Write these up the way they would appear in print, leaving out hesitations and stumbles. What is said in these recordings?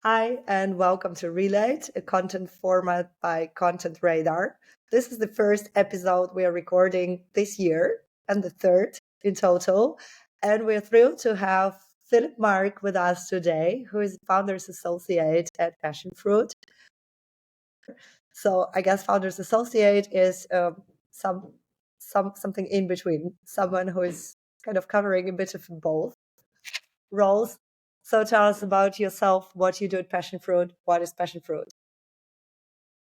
Hi, and welcome to Relate, a content format by Content Radar. This is the first episode we are recording this year and the third in total. And we're thrilled to have Filip Mark with us today, who is Founders Associate at Passionfroot. So I guess Founders Associate is something in between, someone who is kind of covering a bit of both roles. So tell us about yourself, what you do at Passionfruit. What is Passionfruit?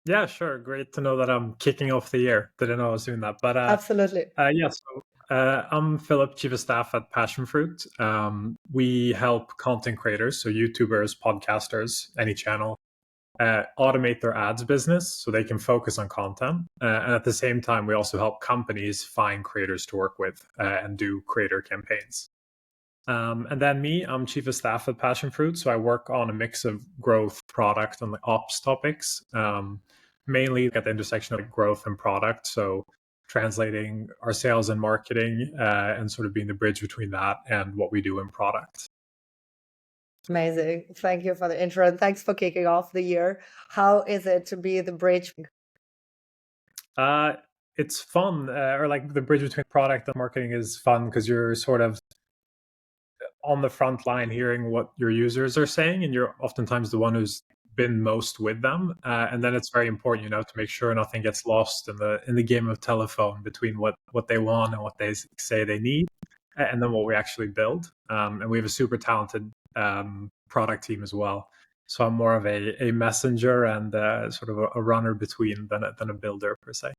Yeah, sure. Great to know that I'm kicking off the year. Didn't know I was doing that. But Absolutely. I'm Philip, Chief of Staff at Passionfruit. We help content creators, so YouTubers, podcasters, any channel, automate their ads business so they can focus on content. And at the same time, we also help companies find creators to work with and do creator campaigns. And then I'm Chief of Staff at Passionfruit, so I work on a mix of growth, product, and ops topics, mainly at the intersection of growth and product. So translating our sales and marketing and sort of being the bridge between that and what we do in product. Amazing. Thank you for the intro and thanks for kicking off the year. How is it to be the bridge? It's fun, or like the bridge between product and marketing is fun because you're sort of on the front line hearing what your users are saying, and you're oftentimes the one who's been most with them, and then it's very important, to make sure nothing gets lost in the game of telephone between what they want and what they say they need, and then what we actually build. And we have a super talented product team as well. So I'm more of a messenger and sort of a runner between than a builder per se.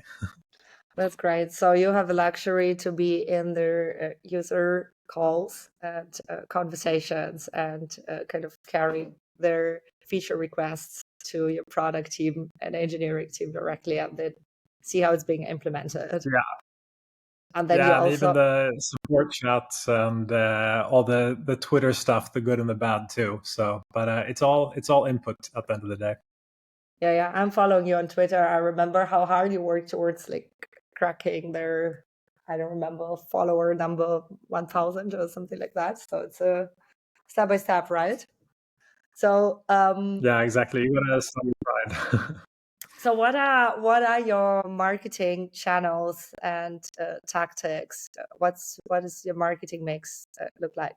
That's great. So you have the luxury to be in the user calls and conversations and kind of carry their feature requests to your product team and engineering team directly and then see how it's being implemented. Yeah. And then And even the support chats and all the Twitter stuff, the good and the bad too. So, but it's all input at the end of the day. Yeah, I'm following you on Twitter. I remember how hard you worked towards like cracking their, I don't remember, follower number 1,000 or something like that. So it's a step by step, right? So yeah, exactly. You gotta study pride. So what are your marketing channels and tactics? What is your marketing mix look like?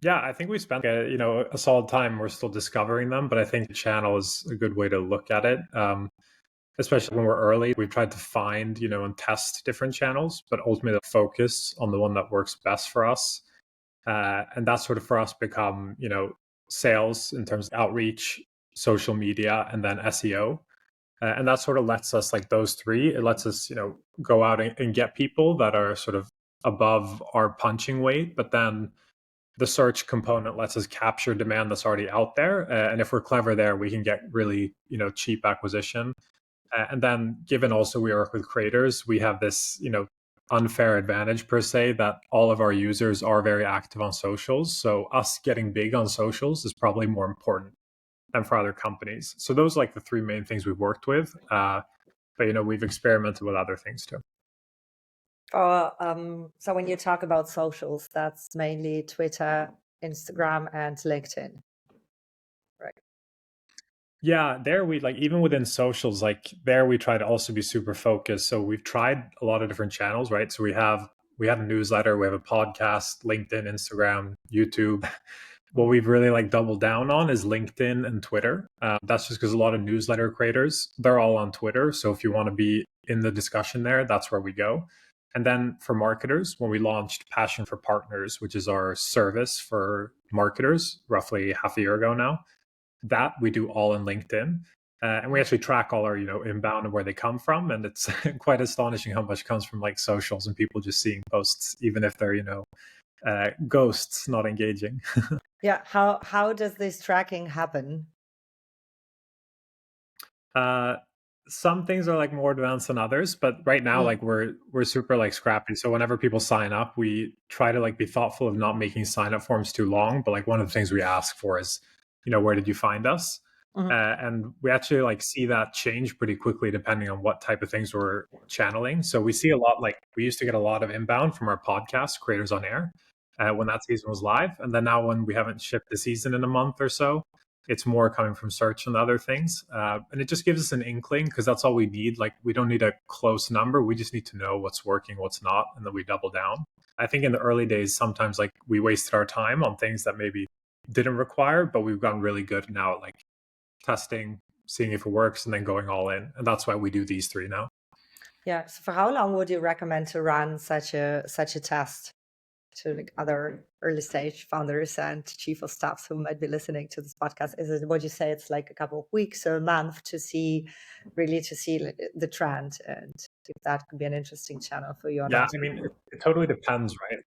Yeah, I think we spent a solid time. We're still discovering them, but I think the channel is a good way to look at it. Especially when we're early, we've tried to find and test different channels, but ultimately focus on the one that works best for us. And that's sort of for us become sales in terms of outreach, social media, and then SEO. And that sort of lets us, like those three, it lets us go out and get people that are sort of above our punching weight, but then the search component lets us capture demand that's already out there. And if we're clever there, we can get really cheap acquisition. And then given also we work with creators, we have this unfair advantage per se that all of our users are very active on socials. So us getting big on socials is probably more important than for other companies. So those are like the three main things we've worked with. But we've experimented with other things too. So when you talk about socials, that's mainly Twitter, Instagram, and LinkedIn, right? Yeah, there we like even within socials, like there we try to also be super focused. So we've tried a lot of different channels, right? So we have a newsletter, we have a podcast, LinkedIn, Instagram, YouTube. What we've really like doubled down on is LinkedIn and Twitter. That's just because a lot of newsletter creators, they're all on Twitter. So if you want to be in the discussion there, that's where we go. And then for marketers, when we launched Passion for Partners, which is our service for marketers roughly half a year ago now, that we do all in LinkedIn. And we actually track all our, inbound and where they come from. And it's quite astonishing how much comes from like socials and people just seeing posts, even if they're, ghosts not engaging. Yeah. How does this tracking happen? Some things are like more advanced than others, but right now, like we're super like scrappy. So whenever people sign up, we try to like be thoughtful of not making sign up forms too long. But like one of the things we ask for is, where did you find us? And we actually like see that change pretty quickly depending on what type of things we're channeling. So we see a lot, like we used to get a lot of inbound from our podcast Creators on Air. when that season was live. And then now when we haven't shipped the season in a month or so, it's more coming from search and other things. And it just gives us an inkling, because that's all we need. Like, we don't need a close number. We just need to know what's working, what's not, and then we double down. I think in the early days, sometimes like we wasted our time on things that maybe didn't require, but we've gotten really good now at like testing, seeing if it works, and then going all in. And that's why we do these three now. Yeah. So for how long would you recommend to run such a test to like other early stage founders and chief of staffs who might be listening to this podcast? Is it, would you say it's like a couple of weeks or a month to see the trend, and if that could be an interesting channel for you? Yeah, I mean, it totally depends, right?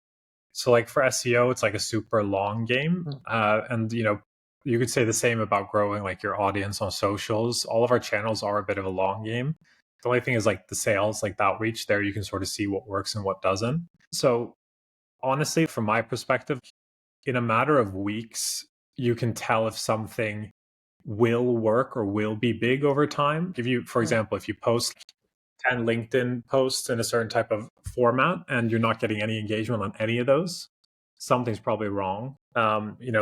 So like for SEO, it's like a super long game. And you could say the same about growing like your audience on socials. All of our channels are a bit of a long game. The only thing is like the sales, like the outreach, there you can sort of see what works and what doesn't. So honestly, from my perspective, in a matter of weeks, you can tell if something will work or will be big over time. If you, for example, if you post 10 LinkedIn posts in a certain type of format and you're not getting any engagement on any of those, something's probably wrong.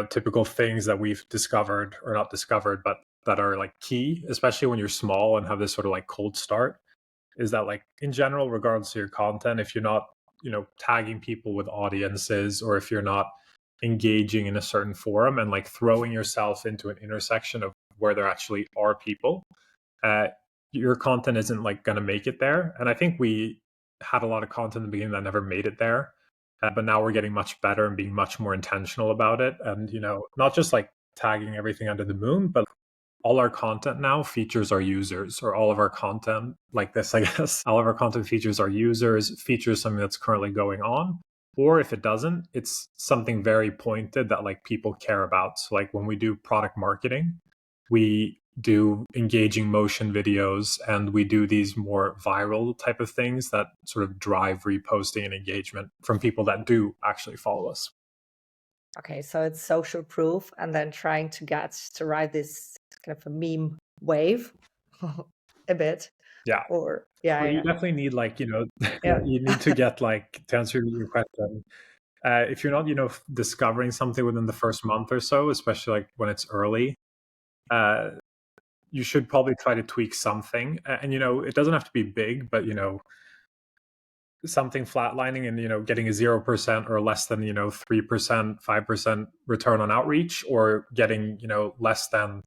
Typical things that we've discovered, or not discovered, but that are like key, especially when you're small and have this sort of like cold start, is that like in general, regardless of your content, if you're not, tagging people with audiences, or if you're not engaging in a certain forum and like throwing yourself into an intersection of where there actually are people, your content isn't like going to make it there. And I think we had a lot of content in the beginning that never made it there. But now we're getting much better and being much more intentional about it. And, not just like tagging everything under the moon, but all our content now features our users, or all of our content like this, I guess, all of our content features our users, features something that's currently going on. Or if it doesn't, it's something very pointed that like people care about. So like when we do product marketing, we do engaging motion videos, and we do these more viral type of things that sort of drive reposting and engagement from people that do actually follow us. Okay, so it's social proof, and then trying to ride this kind of a meme wave a bit. Yeah. Or You definitely need like, you need to get like, to answer your question, if you're not, discovering something within the first month or so, especially like when it's early, you should probably try to tweak something. And, it doesn't have to be big, but, something flatlining and, getting a 0% or less than, 3%, 5% return on outreach, or getting, less than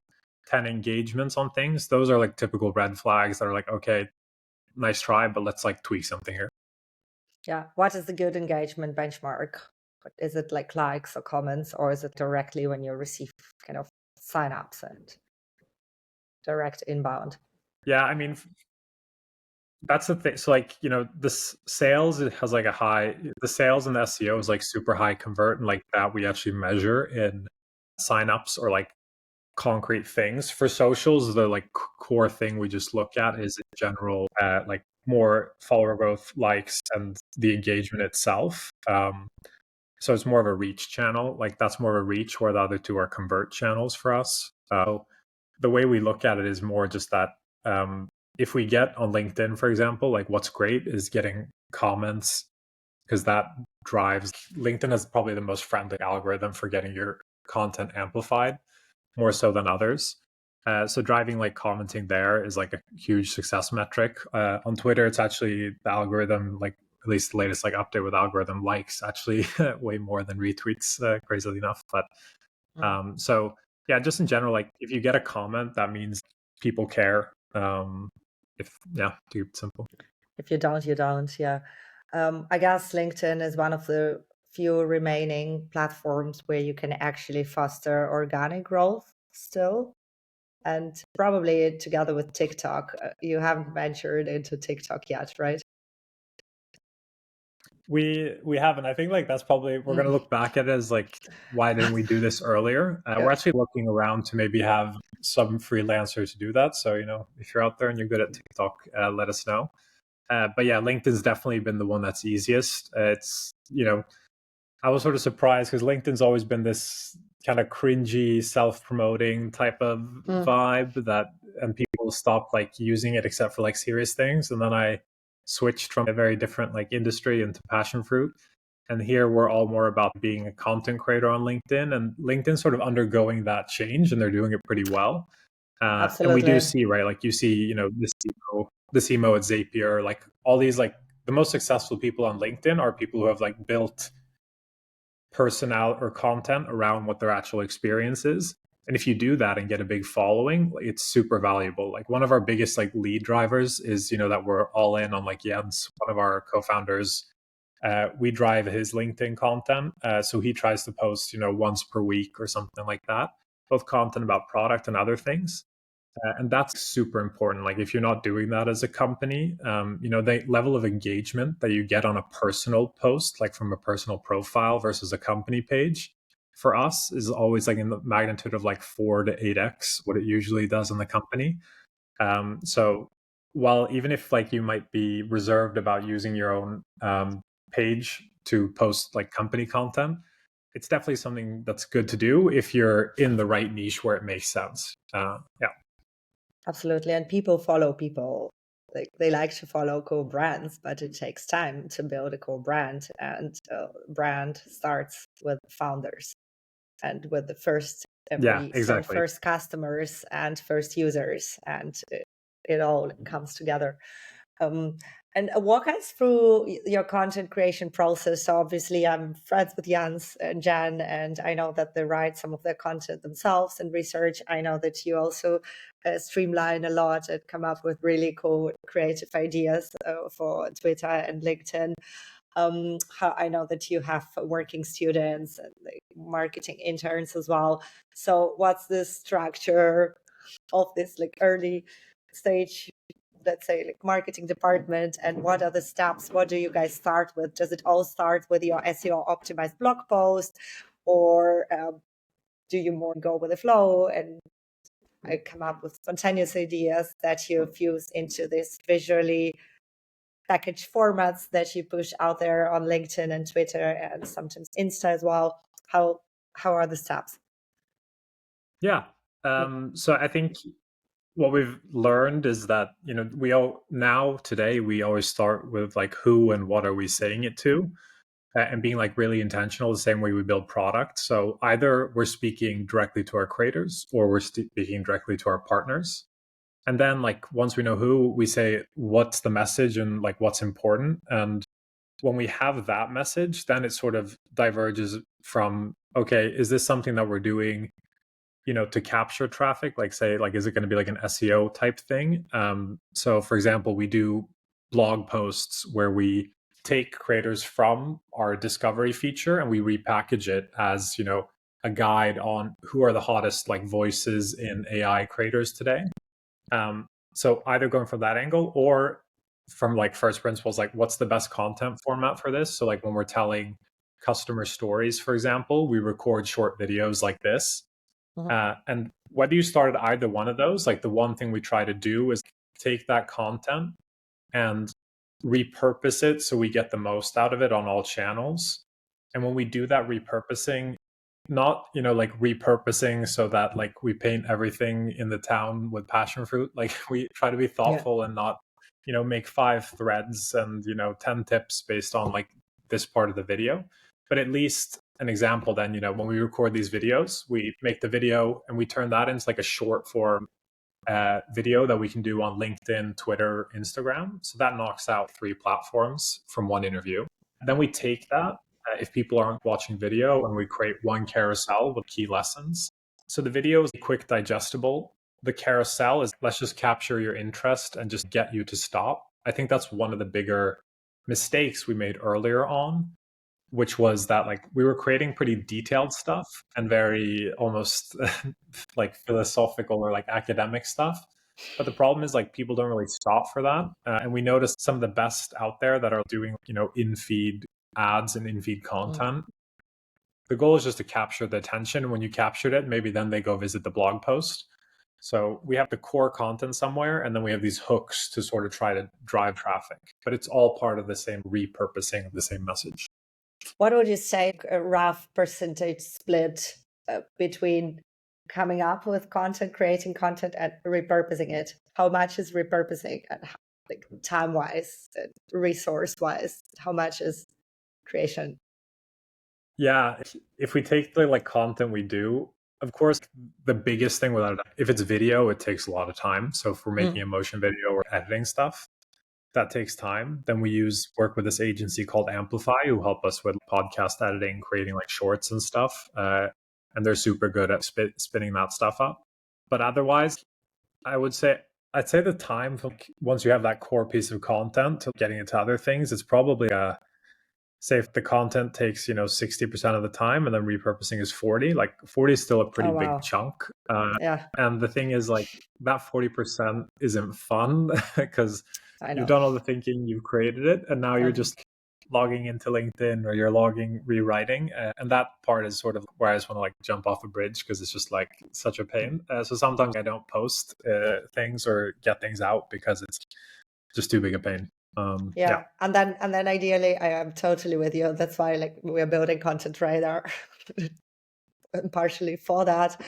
10 engagements on things. Those are like typical red flags that are like, okay, nice try, but let's like tweak something here. Yeah. What is the good engagement benchmark? Is it like likes or comments, or is it directly when you receive kind of signups and direct inbound? Yeah, I mean, that's the thing. So like, this sales, it has like the sales and the SEO is like super high convert, and like that we actually measure in signups or like concrete things. For socials, the like core thing we just look at is in general like more follower growth, likes, and the engagement itself. So it's more of a reach channel. Like that's more of a reach, where the other two are convert channels for us. The way we look at it is more just that if we get on LinkedIn, for example, like what's great is getting comments, because that drives. LinkedIn has probably the most friendly algorithm for getting your content amplified, more so than others. So driving like commenting there is like a huge success metric. On Twitter, it's actually the algorithm, like at least the latest like update with algorithm, likes actually way more than retweets, crazily enough. But so yeah, just in general, like if you get a comment, that means people care. To keep it simple. If you don't, you don't. Yeah. I guess LinkedIn is one of the few remaining platforms where you can actually foster organic growth still. And probably together with TikTok. You haven't ventured into TikTok yet, right? We haven't. I think like that's probably, we're going to look back at it as like, why didn't we do this earlier? We're actually looking around to maybe have some freelancers to do that. So, if you're out there and you're good at TikTok, let us know. But yeah, LinkedIn's definitely been the one that's easiest. It's, I was sort of surprised, because LinkedIn's always been this kind of cringy, self-promoting type of vibe and people stopped like using it except for like serious things. And then I switched from a very different like industry into Passionfroot. And here we're all more about being a content creator on LinkedIn, and LinkedIn sort of undergoing that change, and they're doing it pretty well. And we do Absolutely. see, right, like you see, the CMO at Zapier, like all these, like the most successful people on LinkedIn are people who have like built personnel or content around what their actual experience is. And if you do that and get a big following, it's super valuable. Like one of our biggest like lead drivers is, that we're all in on like Jens, one of our co-founders. We drive his LinkedIn content. So he tries to post, once per week or something like that, both content about product and other things. And that's super important. Like if you're not doing that as a company, the level of engagement that you get on a personal post, like from a personal profile versus a company page, for us is always like in the magnitude of like 4 to 8x what it usually does in the company. So while even if like you might be reserved about using your own page to post like company content, it's definitely something that's good to do if you're in the right niche where it makes sense. Yeah. Absolutely. And people follow people. Like they like to follow cool brands, but it takes time to build a cool brand. And brand starts with founders and with the first Yeah, employees. So exactly. first customers and first users, and it all comes together. Um, and walk us through your content creation process. So obviously, I'm friends with Jans and Jan, and I know that they write some of their content themselves and research. I know that you also streamline a lot and come up with really cool creative ideas for Twitter and LinkedIn. How I know that you have working students and like marketing interns as well. So what's the structure of this like early stage, let's say like marketing department, and what are the steps? What do you guys start with? Does it all start with your SEO optimized blog post, or do you more go with the flow and come up with spontaneous ideas that you fuse into this visually packaged formats that you push out there on LinkedIn and Twitter and sometimes Insta as well? How are the steps? Yeah. So I think what we've learned is that, today we always start with like who and what are we saying it to, and being like really intentional, the same way we build product. So either we're speaking directly to our creators or we're speaking directly to our partners. And then like once we know who, we say what's the message and like what's important. And when we have that message, then it sort of diverges from, okay, is this something that we're doing, to capture traffic? Like say, like, is it going to be like an SEO type thing? So for example, we do blog posts where we take creators from our discovery feature and we repackage it as, a guide on who are the hottest like voices in AI creators today. So either going from that angle or from like first principles, like what's the best content format for this? So like when we're telling customer stories, for example, we record short videos like this. Mhm. And whether you started either one of those, like the one thing we try to do is take that content and repurpose it so we get the most out of it on all channels. And when we do that repurposing, not, like repurposing so that like we paint everything in the town with passion fruit. Like we try to be Yeah. thoughtful and not, make 5 threads and, 10 tips based on like this part of the video. But at least an example, then, when we record these videos, we make the video and we turn that into like a short form video that we can do on LinkedIn, Twitter, Instagram. So that knocks out 3 platforms from one interview. And then we take that, if people aren't watching video, and we create one carousel with key lessons. So the video is quick, digestible. The carousel is, let's just capture your interest and just get you to stop. I think that's one of the bigger mistakes we made earlier on, which was that like we were creating pretty detailed stuff and very almost like philosophical or like academic stuff. But the problem is like people don't really stop for that. And we noticed some of the best out there that are doing, in feed ads and in feed content. The goal is just to capture the attention. When you captured it, maybe then they go visit the blog post. So we have the core content somewhere, and then we have these hooks to sort of try to drive traffic. But it's all part of the same repurposing of the same message. What would you say a rough percentage split between coming up with content, creating content, and repurposing it? How much is repurposing, and how, like time-wise, resource-wise, how much is creation? Yeah, if we take the like content we do, of course, the biggest thing without if it's video, it takes a lot of time. So if we're making a motion video or editing stuff, that takes time. Then we work with this agency called Amplify, who help us with podcast editing, creating like shorts and stuff. And they're super good at spinning that stuff up. But otherwise, I would say I'd say the time from once you have that core piece of content to getting into other things, it's probably say if the content takes 60% of the time and then repurposing is 40, like 40 is still a pretty Oh, big wow. chunk. Yeah, And the thing is, like, that 40% isn't fun because I you've know. done all the thinking, you've created it, and now you're just logging into LinkedIn or you're rewriting. And that part is sort of where I just want to like jump off a bridge because it's just like such a pain. So sometimes I don't post things or get things out because it's just too big a pain. Yeah. And then ideally, I am totally with you. That's why like we're building Content Radar partially for that.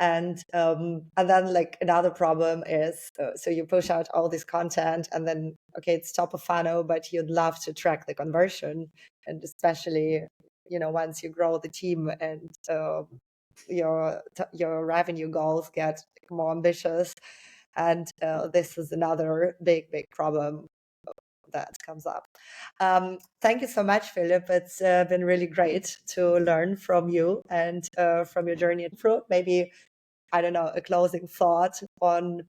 And then like another problem is so you push out all this content and then okay, it's top of funnel, but you'd love to track the conversion, and especially once you grow the team and your revenue goals get more ambitious, and this is another big problem that comes up. Thank you so much, Filip. It's been really great to learn from you and from your journey at Fruit. Maybe, I don't know, a closing thought on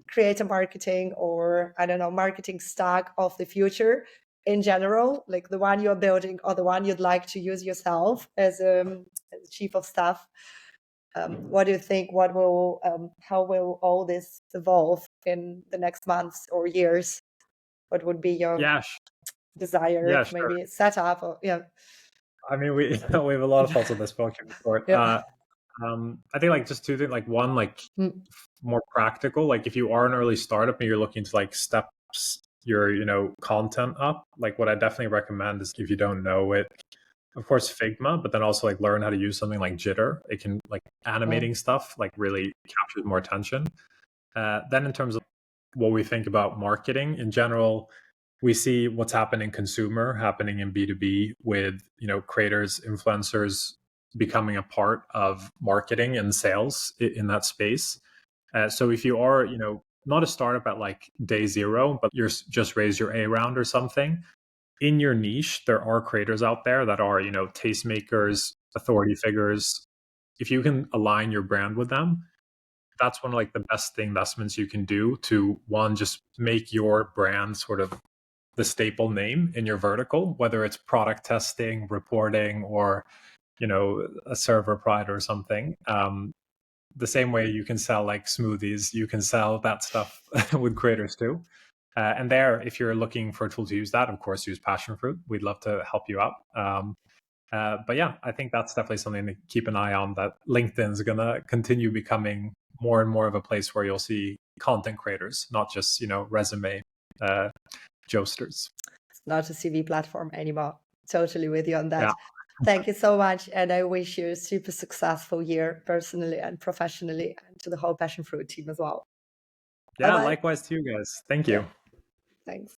creator marketing, or I don't know, marketing stack of the future in general, like the one you're building or the one you'd like to use yourself as chief of staff. What do you think? How will all this evolve in the next months or years? What would be your Yeah. desired Yeah, sure. maybe setup? Or I mean, we we have a lot of thoughts on this, but I'll keep it short. yeah. I think like just two things. Like one, like more practical. Like if you are an early startup and you're looking to like steps your content up, like what I definitely recommend is if you don't know it, of course Figma, but then also like learn how to use something like Jitter. It can like animating stuff like really captures more attention. Then in terms of what we think about marketing in general, we see what's happening happening in B2B with creators, influencers becoming a part of marketing and sales in that space. So if you are not a startup at like day zero, but you're just raised your A round or something, in your niche there are creators out there that are tastemakers, authority figures. If you can align your brand with them, that's one of like the best investments you can do to one, just make your brand sort of the staple name in your vertical, whether it's product testing, reporting, or a server provider or something. The same way you can sell like smoothies, you can sell that stuff with creators too. And there, if you're looking for a tool to use that, of course, use Passionfroot. We'd love to help you out. But yeah, I think that's definitely something to keep an eye on, that LinkedIn is going to continue becoming more and more of a place where you'll see content creators, not just, resume josters. It's not a CV platform anymore. Totally with you on that. Yeah. Thank you so much. And I wish you a super successful year personally and professionally, and to the whole Passionfruit team as well. Yeah, Bye-bye. likewise to you guys. Thank you. Thanks.